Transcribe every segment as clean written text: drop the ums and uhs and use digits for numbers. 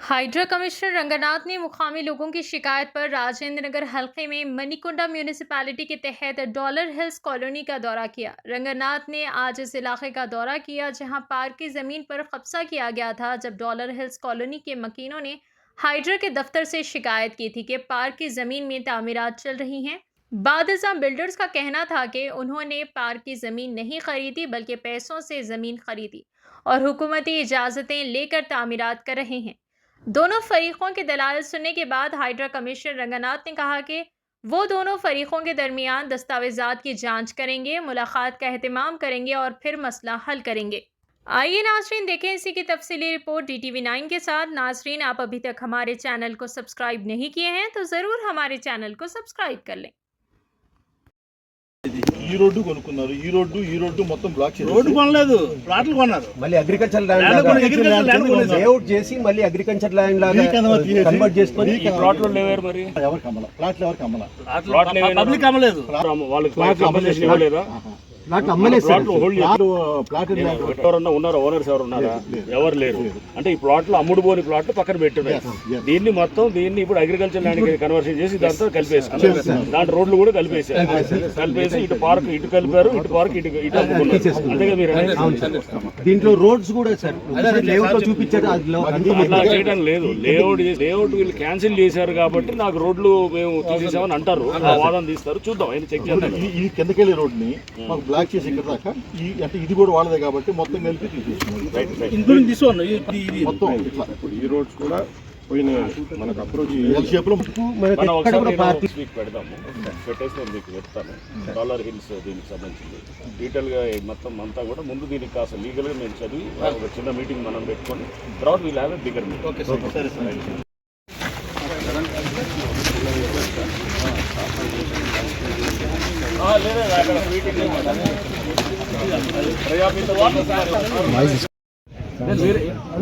Hydra commissioner Ranganath ने मुकामी लोगों की शिकायत पर राजेंद्र नगर हलके में मनीकुंडा म्यूनिसिपैलिटी के तहत डॉलर हिल्स कॉलोनी का दौरा किया। रंगनाथ ने आज इस इलाके का दौरा किया जहां पार्क की जमीन पर कब्जा किया गया था, जब डॉलर हिल्स कॉलोनी के मकीनों ने हाइड्रा के दफ्तर से शिकायत की थी कि पार्क की जमीन में तामीरात चल रही हैं। बादशाह बिल्डर्स का कहना था कि उन्होंने पार्क की जमीन नहीं खरीदी बल्कि पैसों से जमीन खरीदी और हुकूमती इजाजतें लेकर तामीरात कर रहे हैं। दोनों फरीकों के दलाल सुनने के बाद हाइड्रा कमिश्नर रंगनाथ ने कहा कि वो दोनों फरीकों के दरमियान दस्तावेजात की जांच करेंगे, मुलाकात का एहतमाम करेंगे और फिर मसला हल करेंगे। आइए नाजरीन देखें इसी की तफसीली रिपोर्ट DTV9 के साथ। नाजरीन, आप अभी तक हमारे चैनल को सब्सक्राइब नहीं किए हैं तो ज़रूर हमारे चैनल को सब्सक्राइब कर लें। ఈ రోడ్డు కొనుక్కున్నారు, ఈ రోడ్డు మొత్తం బ్లాక్ చేశారు. రోడ్డు కొనలేదు, ప్లాట్లు కొన్నారు. మళ్ళీ అగ్రికల్చర్ ల్యాండ్ లేఅవుట్ చేసి మళ్ళీ అగ్రికల్చర్ ల్యాండ్ లాగా కన్వర్ట్ చేసుకొని ఈ ప్లాట్లు లేవేరు మరి ఎవరికి అమ్మలా, ప్లాట్లు ఎవరికి అమ్మలా, పబ్లిక్ అమ్మలేదు. వాళ్ళకి కంపెన్సేషన్ ఇవ్వలేదా? ప్లాట్ అమ్మలేదు. ప్లాట్ ఎవరన్నా ఉన్నారా? ఓనర్స్ ఎవరు ఉన్నారా? ఎవరు లేరు. అంటే ఈ ప్లాట్లు అమ్ముడు పోని ప్లాట్లు పక్కన పెట్టున్నాయి. దీన్ని ఇప్పుడు అగ్రికల్చర్ ల్యాండ్ కన్వర్షన్ చేసి దాంతో కలిపేసుకున్నారు. దాంట్లో రోడ్లు కూడా కలిపేసి ఇటు పార్క్ ఇటు కలిపారు, ఇటు పార్క్ ఇటు అంతేగా మీరు దీంట్లో రోడ్స్ కూడా సార్ లేఅవుట్ చూపించారు. అట్లా చేయడం లేదు. లేఅవుట్ వీళ్ళు క్యాన్సిల్ చేశారు కాబట్టి నాకు రోడ్లు మేము తీసేసామని అంటారు. వాదన తీస్తారు, చూద్దాం ఆయన చెక్ చేద్దాం. ఈ కిందకెళ్ళి రోడ్ని మాకు బ్లాక్ చేసి ఇక్కడ దాకా అంటే ఇది కూడా వాళ్ళదే కాబట్టి మొత్తం కలిపి తీసేస్తున్నాం. మొత్తం ఇట్లా ఈ రోడ్స్ కూడా పోయినాయి. మనకు అప్రోచ్ పెడదాము, పెట్టేసి మీకు చెప్తాను. డాలర్ హిల్స్ దీనికి సంబంధించింది డీటెయిల్గా మొత్తం అంతా కూడా ముందు దీనికి కాస్త లీగల్గా మేము చదివి ఒక చిన్న మీటింగ్ మనం పెట్టుకొని తర్వాత వీళ్ళు హ్యావ్ ఎ బిగ్గర్ మీటింగ్. లేదా అక్కడ మీటింగ్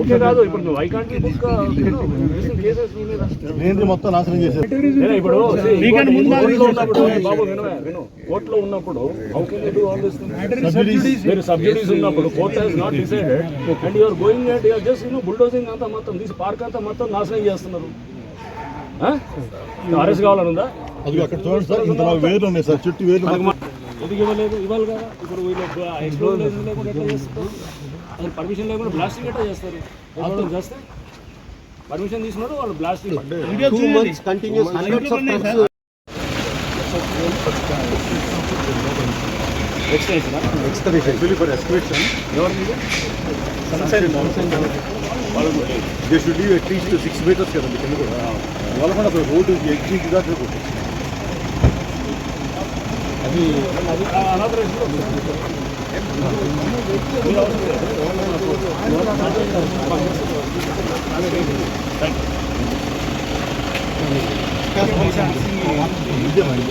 ఓకే కాదు. ఇప్పుడు నువ్వు ఐకాంట్ మొత్తం నాశనం చేశారు. ఇప్పుడు బాబు విను, కోర్టులో ఉన్నప్పుడు మీరు సబ్సిడీస్ ఉన్నప్పుడు court has not decided and you're going at you're just bulldozing అంతా మొత్తం తీసి పార్క్ అంతా మొత్తం నాశనం చేస్తున్నారు. అరెస్ట్ కావాలని ఉందా? అది అక్కడ చూడండి సార్, ఇంత వేర్లు ఉన్నాయి సార్, చుట్టూ వేర్లు ఎందుకు ఇవ్వలేదు? ఇవ్వాలి కదా. ఇప్పుడు వీళ్ళు ఎక్స్ప్లోరేషన్ లేకుండా ఎట్లా చేస్తారు? అసలు పర్మిషన్ లేకుండా బ్లాస్టింగ్ ఎట్లా చేస్తారు? చేస్తే పర్మిషన్ తీసుకున్నాడు వాళ్ళు blasting. They should leave at least 6 metres కదండి కింద కూడా. వాళ్ళ కూడా అసలు రోడ్డు ఎగ్జిట్ దాకా కొట్టేసి అది అనాథరేషన్ నిజమండి.